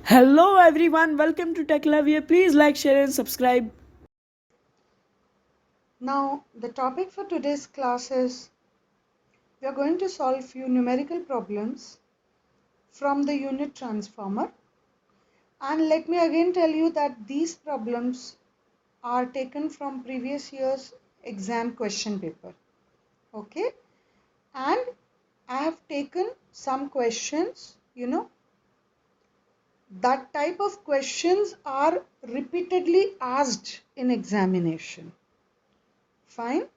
Hello everyone, welcome to Tech-Lavya. Please like, share and subscribe. Now, the topic for today's class is we are going to solve few numerical problems from the unit transformer. And let me again tell you that these problems are taken from previous year's exam question paper. Okay? And I have taken some questions, that type of questions are repeatedly asked in examination. Fine?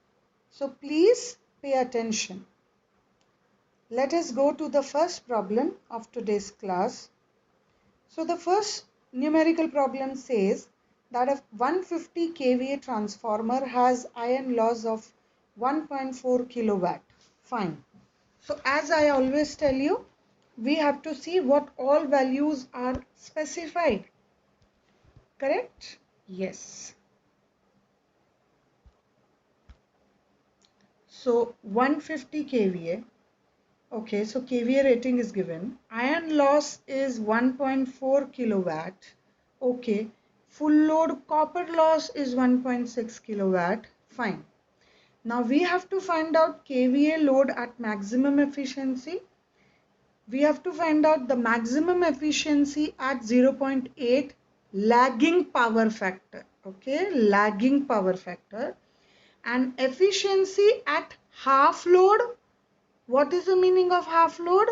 So please pay attention. Let us go to the first problem of today's class. So the first numerical problem says that a 150 kVA transformer has iron loss of 1.4 kilowatt. Fine. So as I always tell you, we have to see what all values are specified. Correct? Yes. So 150 kVA. Okay, so kVA rating is given. Iron loss is 1.4 kilowatt. Okay, full load copper loss is 1.6 kilowatt. Fine. Now we have to find out kVA load at maximum efficiency. We have to find out the maximum efficiency at 0.8 lagging power factor. Okay, lagging power factor. And efficiency at half load. What is the meaning of half load?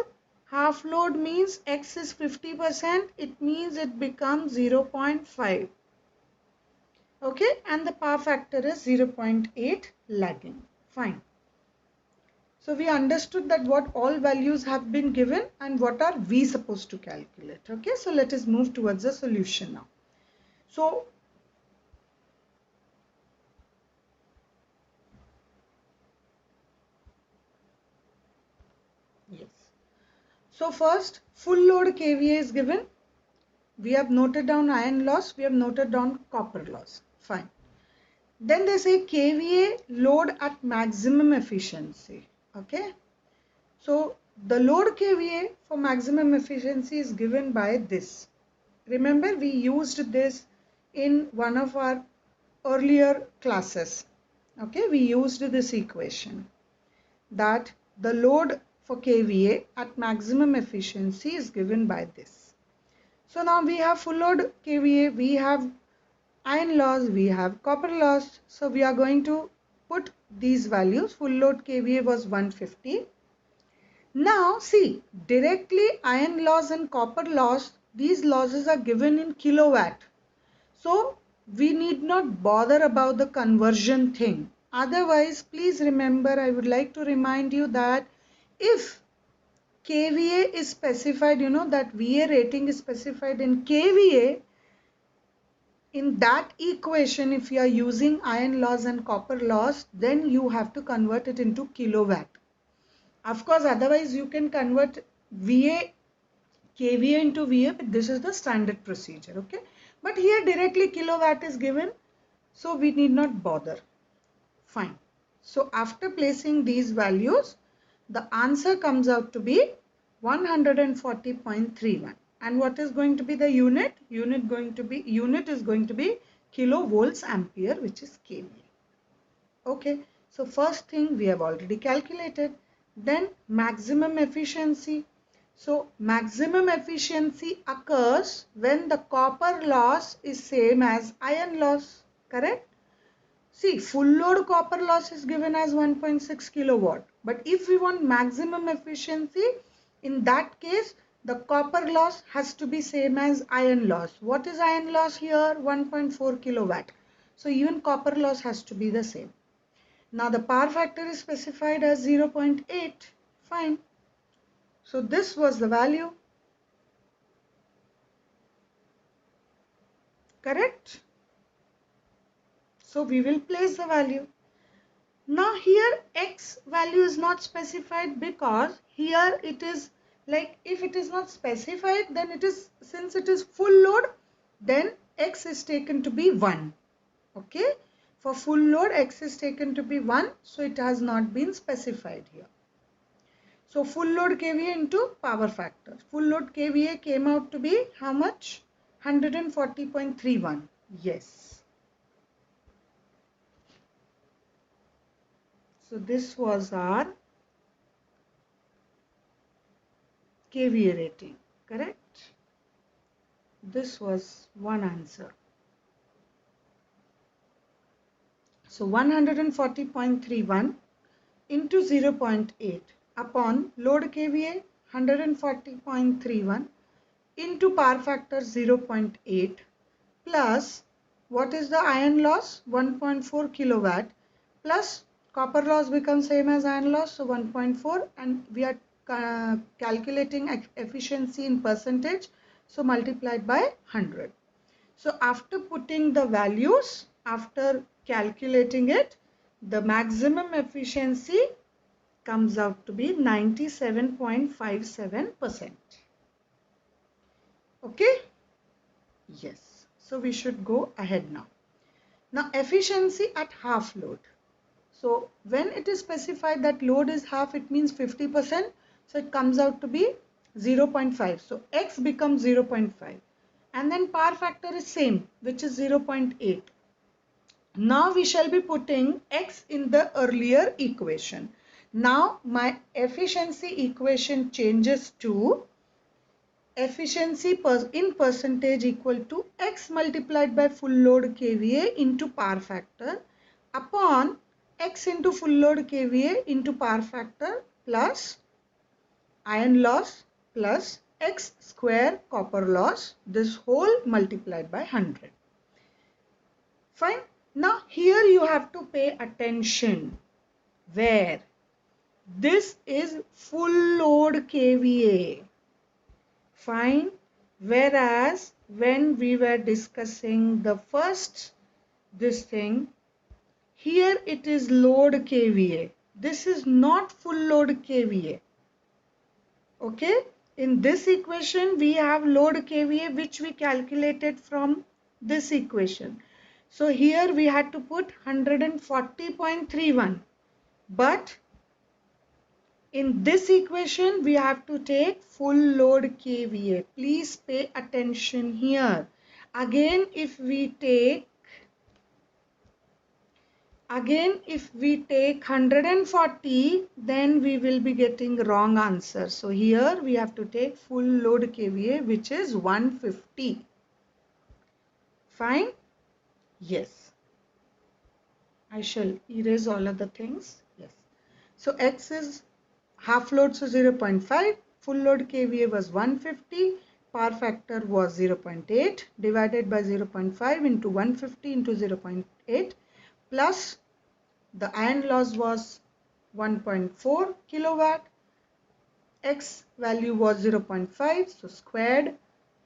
Half load means X is 50%. It means it becomes 0.5. Okay. And the power factor is 0.8 lagging. Fine. So we understood that what all values have been given and what are we supposed to calculate. Okay. So let us move towards the solution now. So yes. So first full load kVA is given. We have noted down iron loss. We have noted down copper loss. Fine. Then they say kVA load at maximum efficiency. Okay. So the load kVA for maximum efficiency is given by this. Remember, we used this in one of our earlier classes. Okay. We used this equation that the load for kVA at maximum efficiency is given by this. So now we have full load kVA, we have iron loss, we have copper loss. So we are going to put these values. Full load kVA was 150. Now see, directly iron loss and copper loss, these losses are given in kilowatt. So we need not bother about the conversion thing. Otherwise, please remember, I would like to remind you that if kVA is specified, that VA rating is specified in kVA, in that equation, if you are using iron loss and copper loss, then you have to convert it into kilowatt. Of course, otherwise you can convert VA, kVA into VA, but this is the standard procedure, okay? But here directly kilowatt is given, so we need not bother. Fine. So after placing these values, the answer comes out to be 140.31. And what is going to be the unit? Unit is going to be kilovolts ampere, which is kVA. Okay, so first thing we have already calculated. Then maximum efficiency. So maximum efficiency occurs when the copper loss is same as iron loss, correct? See, full load copper loss is given as 1.6 kilowatt. But if we want maximum efficiency, in that case, the copper loss has to be same as iron loss. What is iron loss here? 1.4 kilowatt. So even copper loss has to be the same. Now the power factor is specified as 0.8. Fine. So this was the value. Correct? So we will place the value. Now here X value is not specified because here it is like if it is not specified, then it is, since it is full load, then X is taken to be 1. Okay. For full load X is taken to be 1. So it has not been specified here. So full load kVA into power factor. Full load kVA came out to be how much? 140.31. Yes. So this was our kVA rating, correct? This was one answer. So 140.31 into 0.8 upon load kVA 140.31 into power factor 0.8 plus what is the iron loss? 1.4 kilowatt plus copper loss becomes same as iron loss, so 1.4, and we are calculating efficiency in percentage, so multiplied by 100. So after putting the values, after calculating it, the maximum efficiency comes out to be 97.57%. Okay? Yes. So we should go ahead now. Now efficiency at half load. So when it is specified that load is half, it means 50%. So it comes out to be 0.5. So X becomes 0.5. And then power factor is same, which is 0.8. Now we shall be putting X in the earlier equation. Now my efficiency equation changes to efficiency in percentage equal to X multiplied by full load kVA into power factor upon X into full load kVA into power factor plus iron loss plus X square copper loss, this whole multiplied by 100. Fine. Now here you have to pay attention where this is full load kVA. Fine. Whereas when we were discussing the first this thing, here it is load kVA. This is not full load kVA. Okay. In this equation we have load kVA which we calculated from this equation. So here we had to put 140.31. But in this equation we have to take full load kVA. Please pay attention here. Again if we take 140, then we will be getting wrong answer. So here we have to take full load kVA which is 150. Fine? Yes. I shall erase all of the things. Yes. So X is half load, so 0.5. Full load kVA was 150. Power factor was 0.8 divided by 0.5 into 150 into 0.8 plus the iron loss was 1.4 kilowatt. X value was 0.5, so squared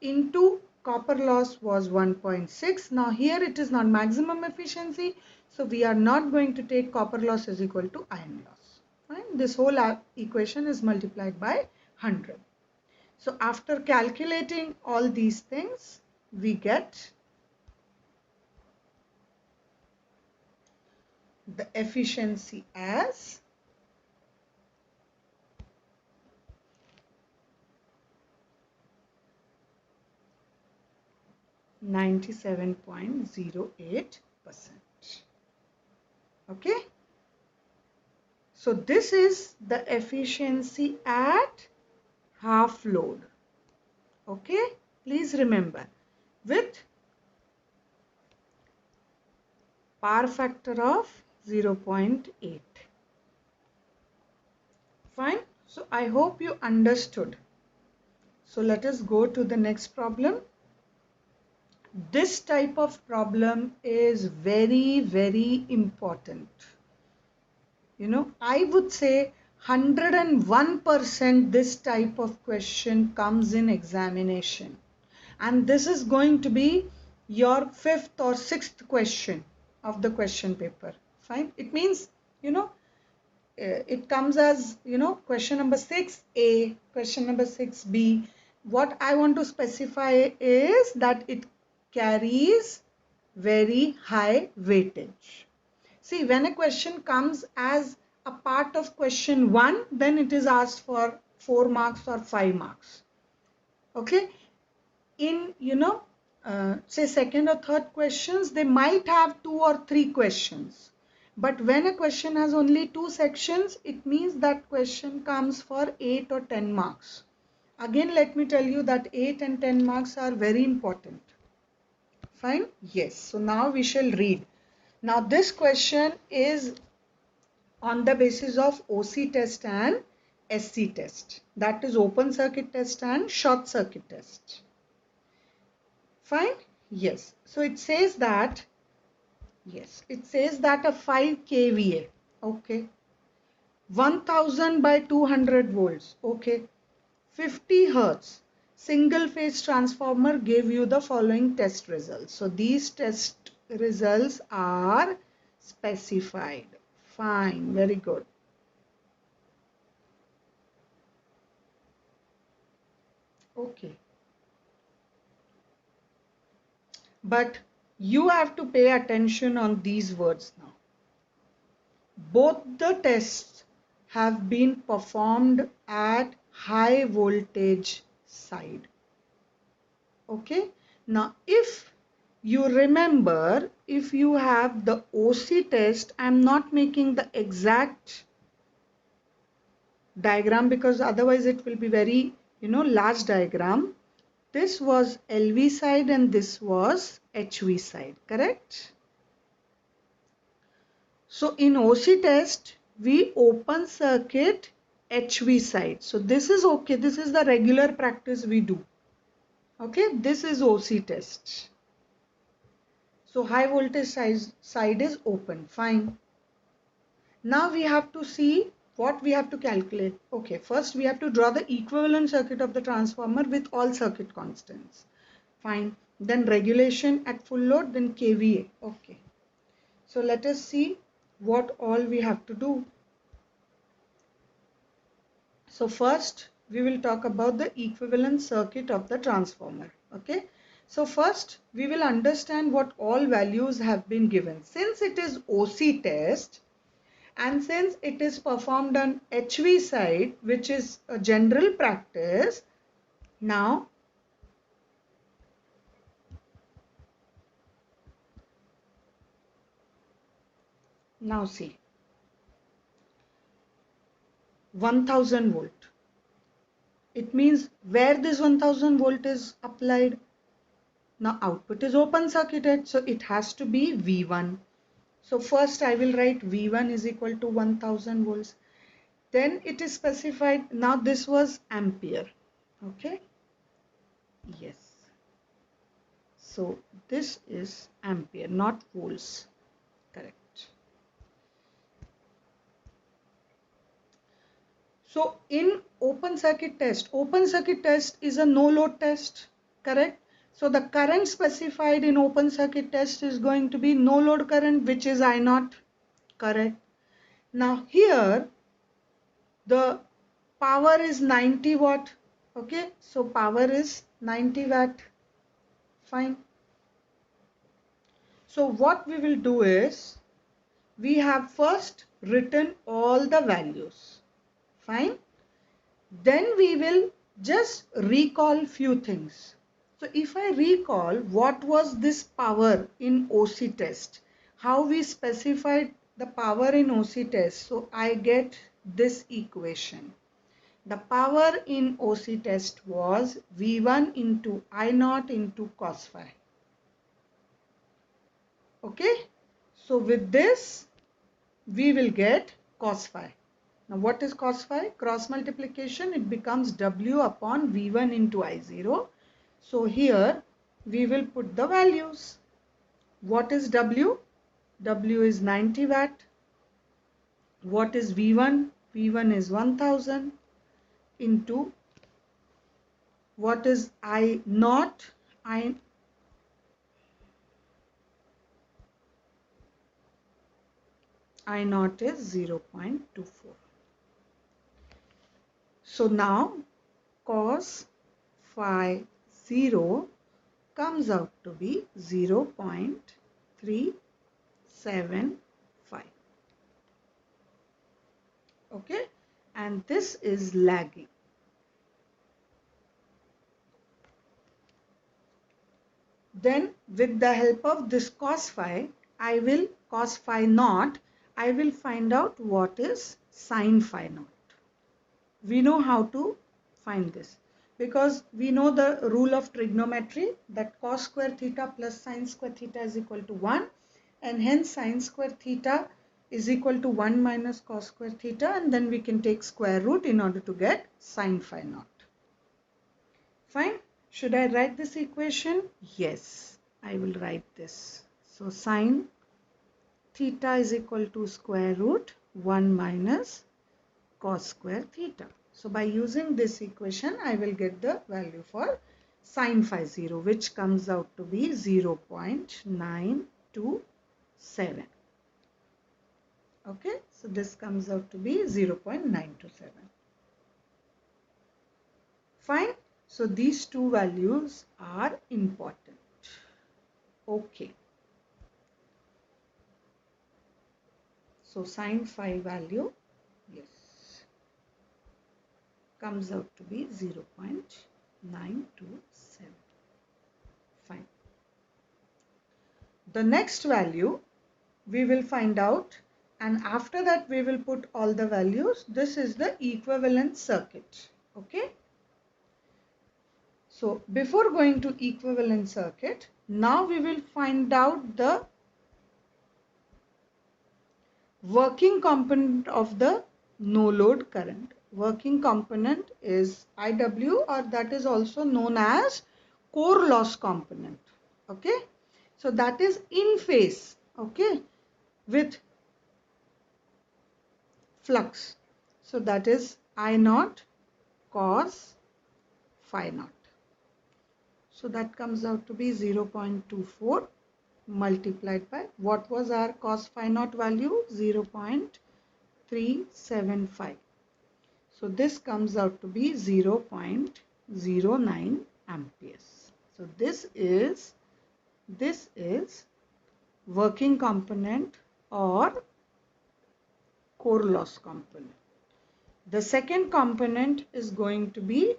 into copper loss was 1.6. Now here it is not maximum efficiency, so we are not going to take copper loss is equal to iron loss. Fine? This whole equation is multiplied by 100. So after calculating all these things, we get the efficiency as 97.08%. Okay. So this is the efficiency at half load. Okay. Please remember with power factor of 0.8. Fine. So I hope you understood. So let us go to the next problem. This type of problem is very, very important. You know, I would say 101% this type of question comes in examination. And this is going to be your 5th or 6th question of the question paper. Fine. It means, you know, it comes as, you know, question number 6A, question number 6B. What I want to specify is that it carries very high weightage. See, when a question comes as a part of question 1, then it is asked for 4 marks or 5 marks. Okay, in say second or third questions, they might have 2 or 3 questions, but when a question has only 2 sections, it means that question comes for 8 or 10 marks. Again, let me tell you that 8 and 10 marks are very important. Fine? Yes. So now we shall read. Now this question is on the basis of OC test and SC test. That is open circuit test and short circuit test. Fine? Yes. So it says that, yes, it says that a 5 kVA, okay, 1000 by 200 volts, okay, 50 hertz single phase transformer gave you the following test results. So these test results are specified. Fine, very good. Okay. But you have to pay attention on these words now. Both the tests have been performed at high voltage side. Okay. Now, if you remember, if you have the OC test, I'm not making the exact diagram because otherwise it will be very, large diagram. This was LV side and this was HV side, correct? So in OC test, we open circuit HV side. So this is okay. This is the regular practice we do. Okay, this is OC test. So high voltage side is open. Fine. Now we have to see what we have to calculate. Okay, first we have to draw the equivalent circuit of the transformer with all circuit constants. Fine. Then regulation at full load, then kVA. Okay. So let us see what all we have to do. So first we will talk about the equivalent circuit of the transformer. Okay. So first we will understand what all values have been given. Since it is OC test and since it is performed on HV side, which is a general practice, now see 1000 volt. It means where this 1000 volt is applied. Now output is open circuited, so it has to be V1. So first I will write V1 is equal to 1000 volts. Then it is specified, now this was ampere. Okay. Yes. So this is ampere, not volts. Correct. So in open circuit test is a no load test. Correct. So the current specified in open circuit test is going to be no load current, which is I0. Correct. Now here the power is 90 watt. Okay. So power is 90 watt. Fine. So what we will do is we have first written all the values. Fine. Then we will just recall few things. So if I recall what was this power in OC test, how we specified the power in OC test, so I get this equation. The power in OC test was V1 into I0 into cos phi. Okay, so with this we will get cos phi. Now what is cos phi? Cross multiplication, it becomes W upon V1 into I0. So here we will put the values. What is W? W is 90 watt. What is V1? V1 is 1000 into what is I0? I0 is 0.24. So now cos phi 0 comes out to be 0.375. Okay, and this is lagging. Then with the help of this cos phi, cos phi naught, I will find out what is sin phi naught. We know how to find this because we know the rule of trigonometry that cos square theta plus sin square theta is equal to 1, and hence sin square theta is equal to 1 minus cos square theta, and then we can take square root in order to get sin phi naught. Fine. Should I write this equation? Yes, I will write this. So sin theta is equal to square root 1 minus cos square theta. So by using this equation, I will get the value for sin phi 0, which comes out to be 0.927. Okay, so this comes out to be 0.927. Fine. So these two values are important. Okay. So sin phi value, yes, comes out to be 0.927. Fine. The next value we will find out, and after that we will put all the values. This is the equivalent circuit. Okay. So before going to equivalent circuit, now we will find out the working component of the no load current. Working component is IW, or that is also known as core loss component. Okay, so that is in phase, okay, with flux. So that is I naught cos phi naught. So that comes out to be 0.24 multiplied by, what was our cos phi naught value? 0.375. So this comes out to be 0.09 amperes. So this is working component or core loss component. The second component is going to be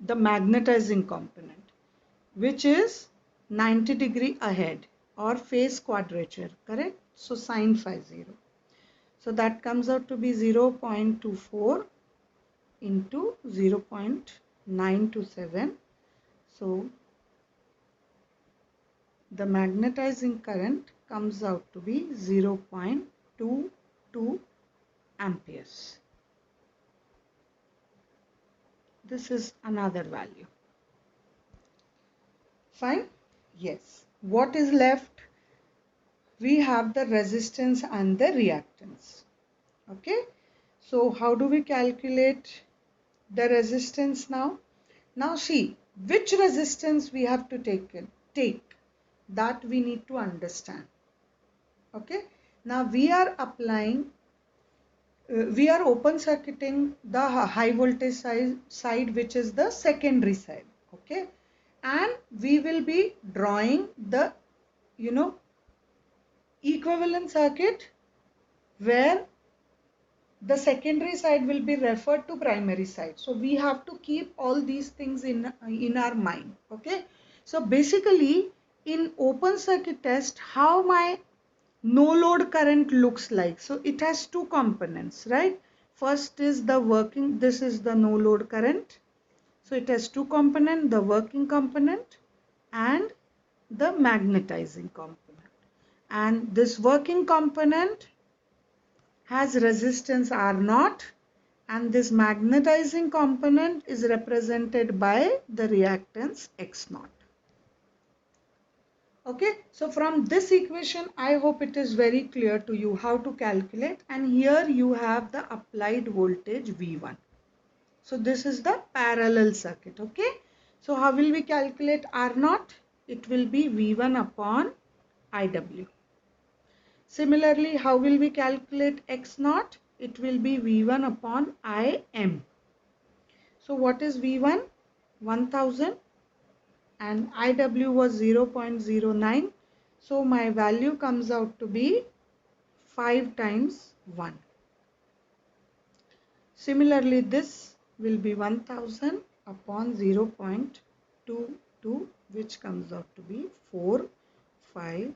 the magnetizing component, which is 90-degree ahead or phase quadrature, correct? So sin phi 0. So that comes out to be 0.24 into 0.927. So the magnetizing current comes out to be 0.22 amperes. This is another value. Fine? Yes. What is left? We have the resistance and the reactance. Okay. So how do we calculate the resistance now? Now see, which resistance we have to take that we need to understand. Okay. Now we are applying, we are open circuiting the high voltage side, which is the secondary side. Okay. And we will be drawing the, equivalent circuit where the secondary side will be referred to primary side. So we have to keep all these things in our mind. Okay. So basically in open circuit test, how my no load current looks like. So it has two components, right? First is the working, this is the no load current. So it has two components, the working component and the magnetizing component. And this working component has resistance R0, and this magnetizing component is represented by the reactance X0. Okay, so from this equation, I hope it is very clear to you how to calculate, and here you have the applied voltage V1. So this is the parallel circuit. Okay, so how will we calculate R0? It will be V1 upon IW. Similarly, how will we calculate X0? It will be V1 upon IM. So what is V1? 1000, and IW was 0.09. So my value comes out to be 5 times 1. Similarly, this will be 1000 upon 0.22, which comes out to be 4504.5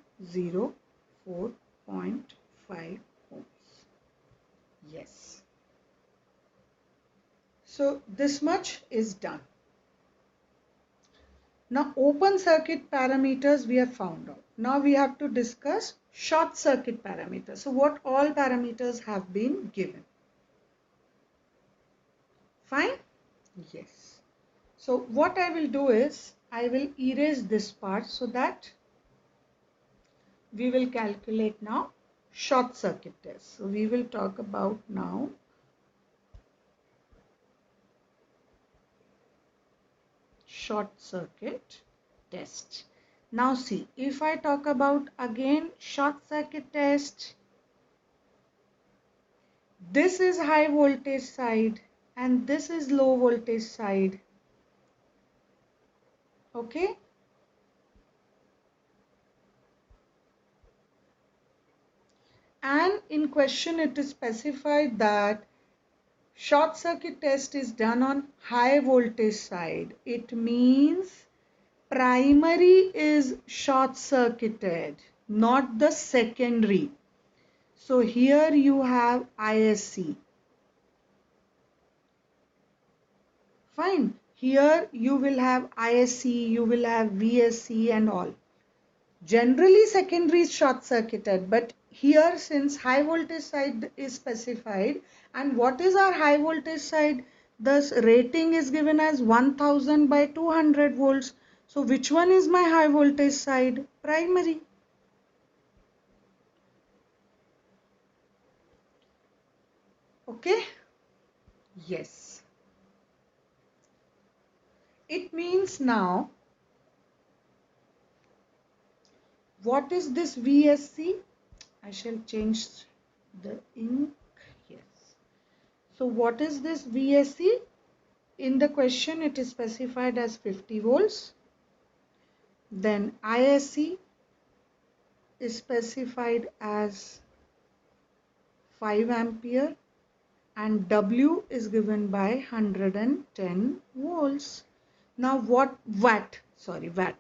ohms. Yes. So this much is done. Now open circuit parameters we have found out. Now we have to discuss short circuit parameters. So what all parameters have been given? Fine? Yes. So what I will do is I will erase this part so that we will calculate now short circuit test. So we will talk about now short circuit test. Now see, if I talk about again short circuit test, this is high voltage side and this is low voltage side. Okay. And in question it is specified that short circuit test is done on high voltage side. It means primary is short circuited, not the secondary. So here you have ISC. Fine. Here you will have ISC, you will have VSC and all. Generally secondary is short circuited, but here since high voltage side is specified, and what is our high voltage side? Thus rating is given as 1000 by 200 volts. So which one is my high voltage side? Primary. Okay? Yes. It means now, what is this VSC? I shall change the ink. Yes. So what is this VSC? In the question it is specified as 50 volts. Then ISC is specified as 5 ampere and W is given by 110 volts. Now what watt? Sorry, watt.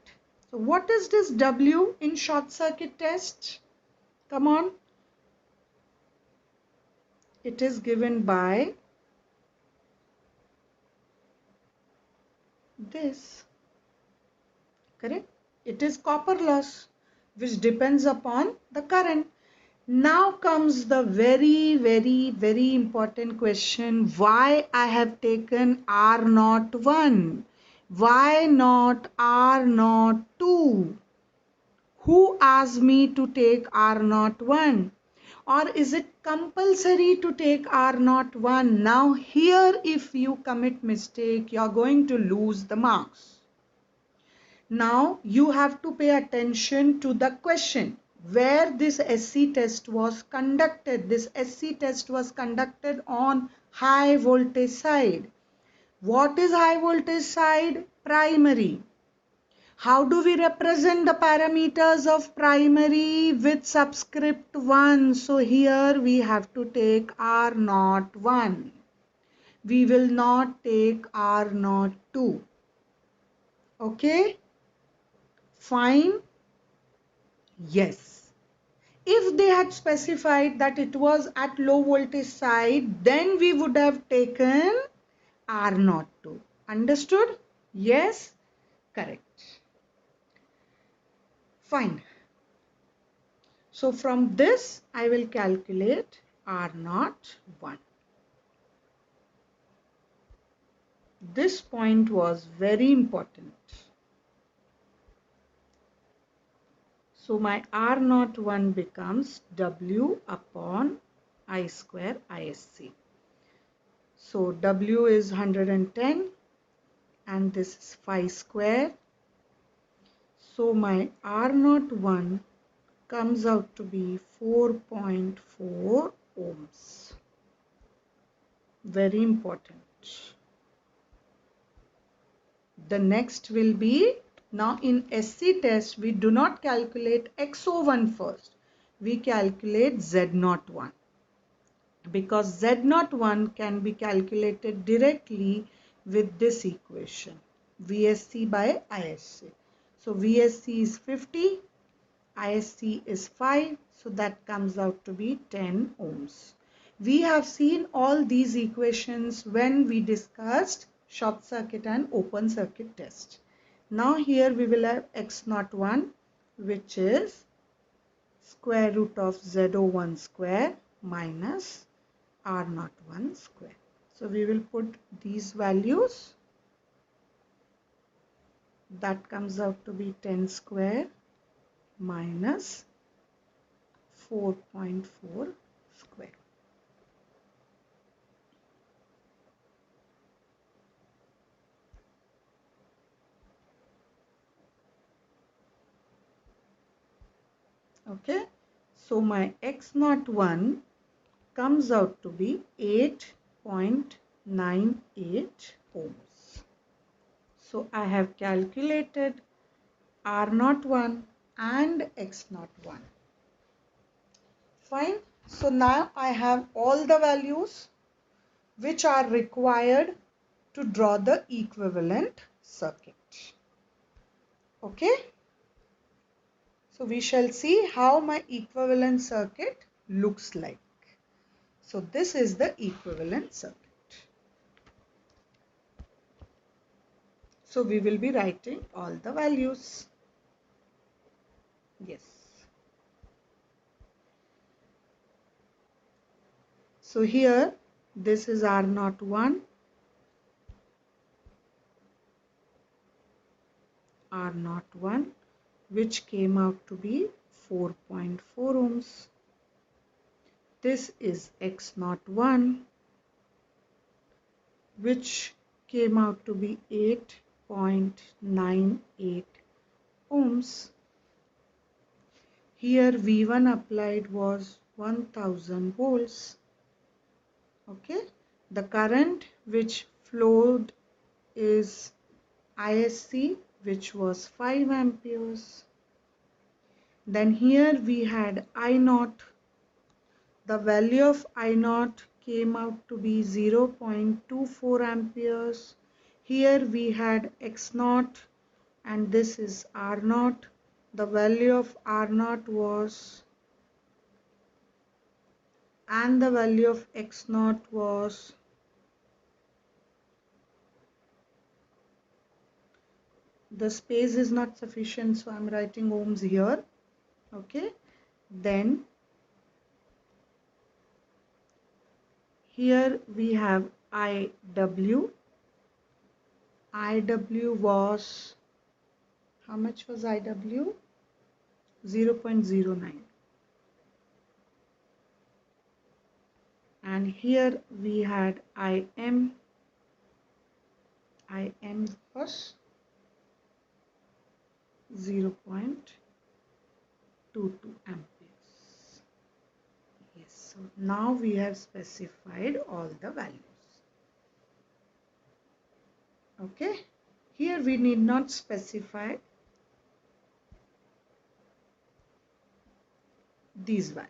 So what is this W in short circuit test? Come on. It is given by this. Correct? It is copper loss, which depends upon the current. Now comes the very important question. Why I have taken R01? Why not R02? Who asked me to take R01? Or is it compulsory to take R01? Now here if you commit mistake, you are going to lose the marks. Now you have to pay attention to the question where this SC test was conducted. This SC test was conducted on high voltage side. What is high voltage side? Primary. How do we represent the parameters of primary? With subscript 1. So here we have to take R01. We will not take R02. Okay? Fine? Yes. If they had specified that it was at low voltage side, then we would have taken R02. Understood? Yes? Correct. Fine. So from this, I will calculate R01. This point was very important. So my R01 becomes W upon I square ISC. So W is 110 and this is 5 square. So my R01 comes out to be 4.4 ohms. Very important. The next will be, now in SC test we do not calculate XO1 first. We calculate Z01. because Z01 can be calculated directly with this equation, VSC by ISC. So VSC is 50, ISC is 5, so that comes out to be 10 ohms. We have seen all these equations when we discussed short circuit and open circuit test. Now here we will have X01, which is square root of Z01 square minus R01 square. So we will put these values. That comes out to be 10 square minus 4.4 square. Okay, so my X01 comes out to be 8.98 ohms. So I have calculated R01 and X01. Fine. So now I have all the values which are required to draw the equivalent circuit. Okay. So we shall see how my equivalent circuit looks like. So this is the equivalent circuit. So we will be writing all the values. Yes. So here this is R01, R01, which came out to be 4.4 ohms. This is X01, which came out to be 8.98 ohms. Here V1 applied was 1000 volts. Okay, the current which flowed is ISC, which was 5 amperes. Then here we had I0. The value of I0 came out to be 0.24 amperes. Here we had X0 and this is R0. The value of R0 was, and the value of X0 was, the space is not sufficient, so I'm writing ohms here. Okay, then here we have IW. IW was, how much was IW? 0.09. And here we had IM. IM was 0.22 amperes. Yes, so now we have specified all the values. Okay, here we need not specify these values.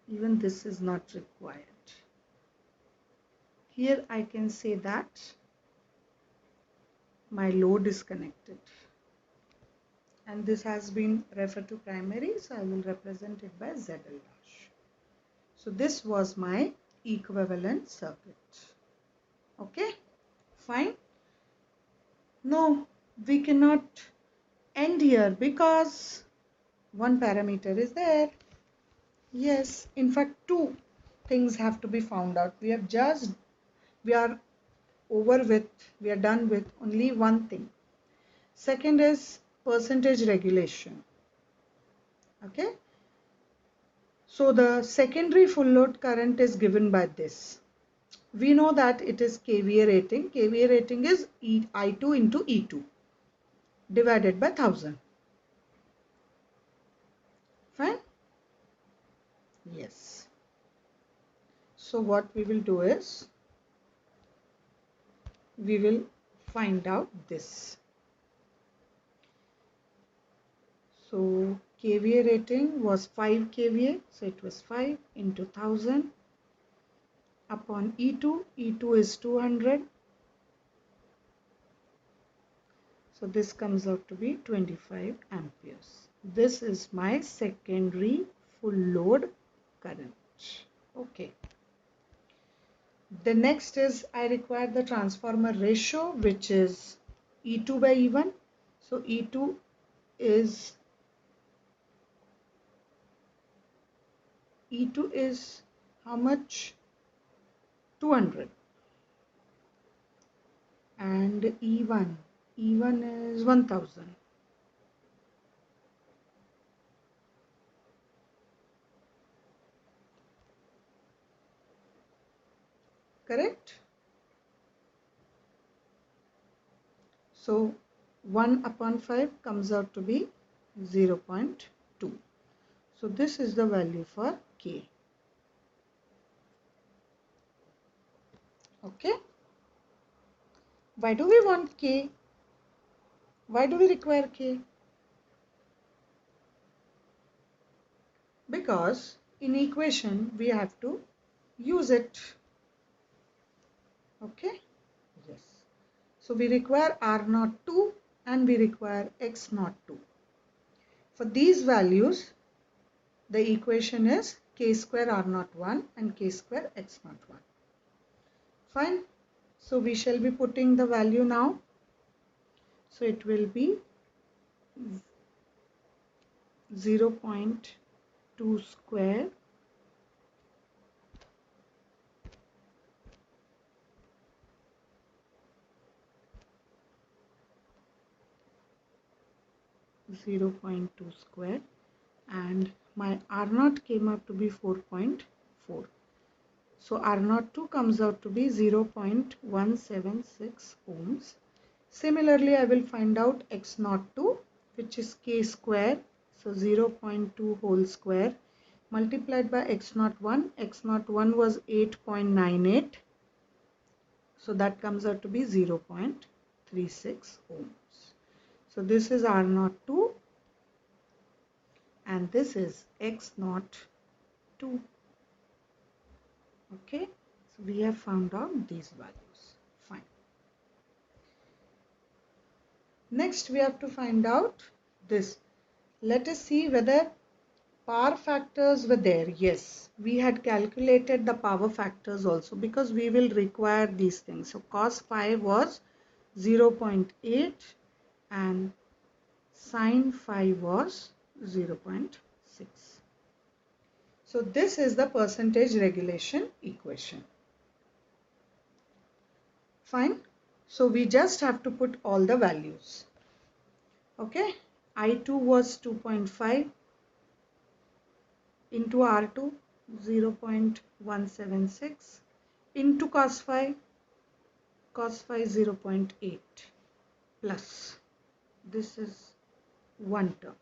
Even this is not required. Here I can say that my load is connected. And this has been referred to primary, so I will represent it by ZL dash. So this was my equivalent circuit. Okay, fine. No, we cannot end here because one parameter is there. Yes, in fact, two things have to be found out. We are done with only one thing. Second is percentage regulation. Okay. So the secondary full load current is given by this. We know that it is kVA rating. kVA rating is I2 into E2 divided by 1000. Fine? Yes. So what we will do is, we will find out this. So KVA rating was 5 KVA, so it was 5 into 1000 upon E2. E2 is 200. So this comes out to be 25 amperes. This is my secondary full load current. Okay. The next is I require the transformer ratio, which is E2 by E1. So E2 is how much? 200. And E1 is 1000. Correct? So 1 upon 5 comes out to be 0.2. So this is the value for K. Okay. Why do we want K? Why do we require K? Because in equation we have to use it. Okay. Yes. So we require R02 and we require X02. For these values, the equation is K square R01 and K square X01. Fine. So we shall be putting the value now. So it will be 0.2 square and my R0 came out to be 4.4. So R02 comes out to be 0.176 ohms. Similarly, I will find out X02, which is K square. So 0.2 whole square multiplied by X01. X01 was 8.98. So that comes out to be 0.36 ohms. So this is R02 and this is X02. Okay, so we have found out these values. Fine. Next we have to find out this. Let us see whether power factors were there. Yes, we had calculated the power factors also because we will require these things. So cos phi was 0.8 and sin phi was 0.6. So this is the percentage regulation equation. Fine. So we just have to put all the values. Okay. I2 was 2.5 into R2 0.176 into cos phi 0.8 plus this is one term.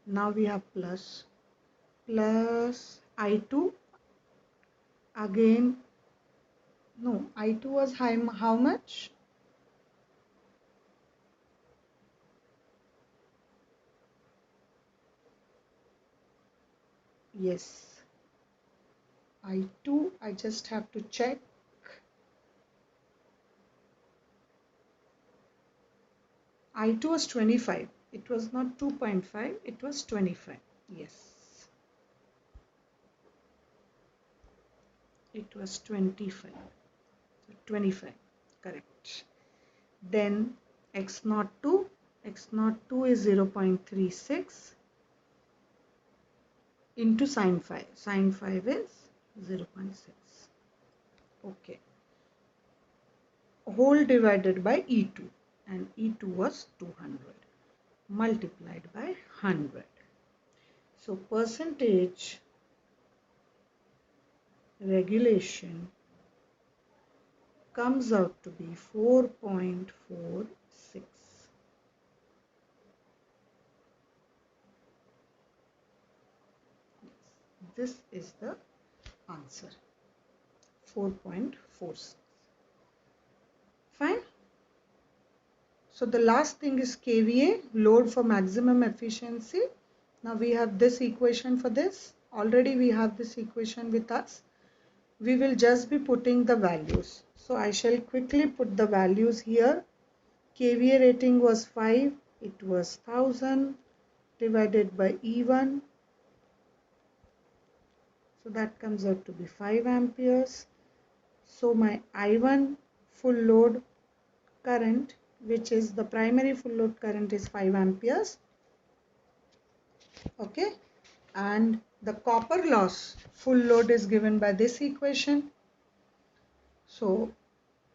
Now we have plus I2 again. No, I2 was how much? Yes, I2, I just have to check. I2 was 25. It was not 2.5, it was 25. Yes, it was 25. 25, correct. Then X02 is 0.36 into sin phi. Sin phi is 0.6. Okay. Whole divided by E2 and E2 was 200 multiplied by 100. So percentage regulation comes out to be 4.46. This is the answer, 4.46. Fine. So the last thing is KVA, load for maximum efficiency. Now we have this equation for this. Already we have this equation with us. We will just be putting the values. So I shall quickly put the values here. KVA rating was 5. It was 1000 divided by E1. So that comes out to be 5 amperes. So my I1 full load current, which is the primary full load current, is 5 amperes. Okay. And the copper loss full load is given by this equation. So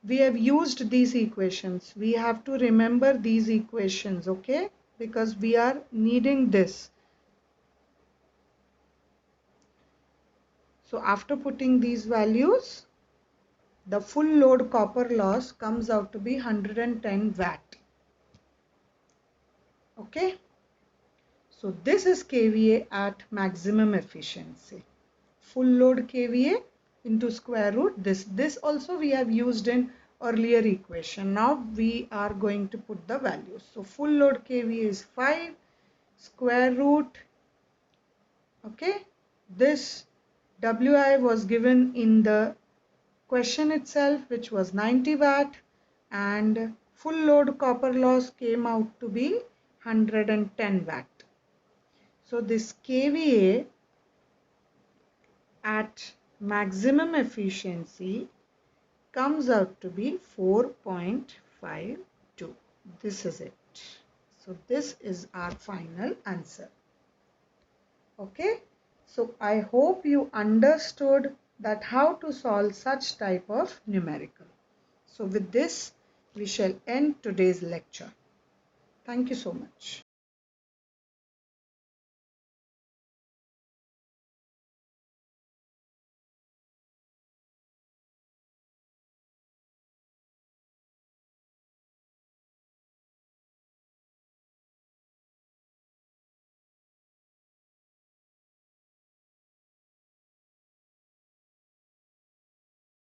we have used these equations. We have to remember these equations, okay? Because we are needing this. So after putting these values, the full load copper loss comes out to be 110 watt. Okay? So this is KVA at maximum efficiency. Full load KVA into square root this. This also we have used in earlier equation. Now we are going to put the values. So full load KVA is 5 square root. Okay. This WI was given in the question itself, which was 90 watt, and full load copper loss came out to be 110 watt. So this KVA at maximum efficiency comes out to be 4.52. This is it. So this is our final answer. Okay. So I hope you understood that how to solve such type of numerical. So with this, we shall end today's lecture. Thank you so much.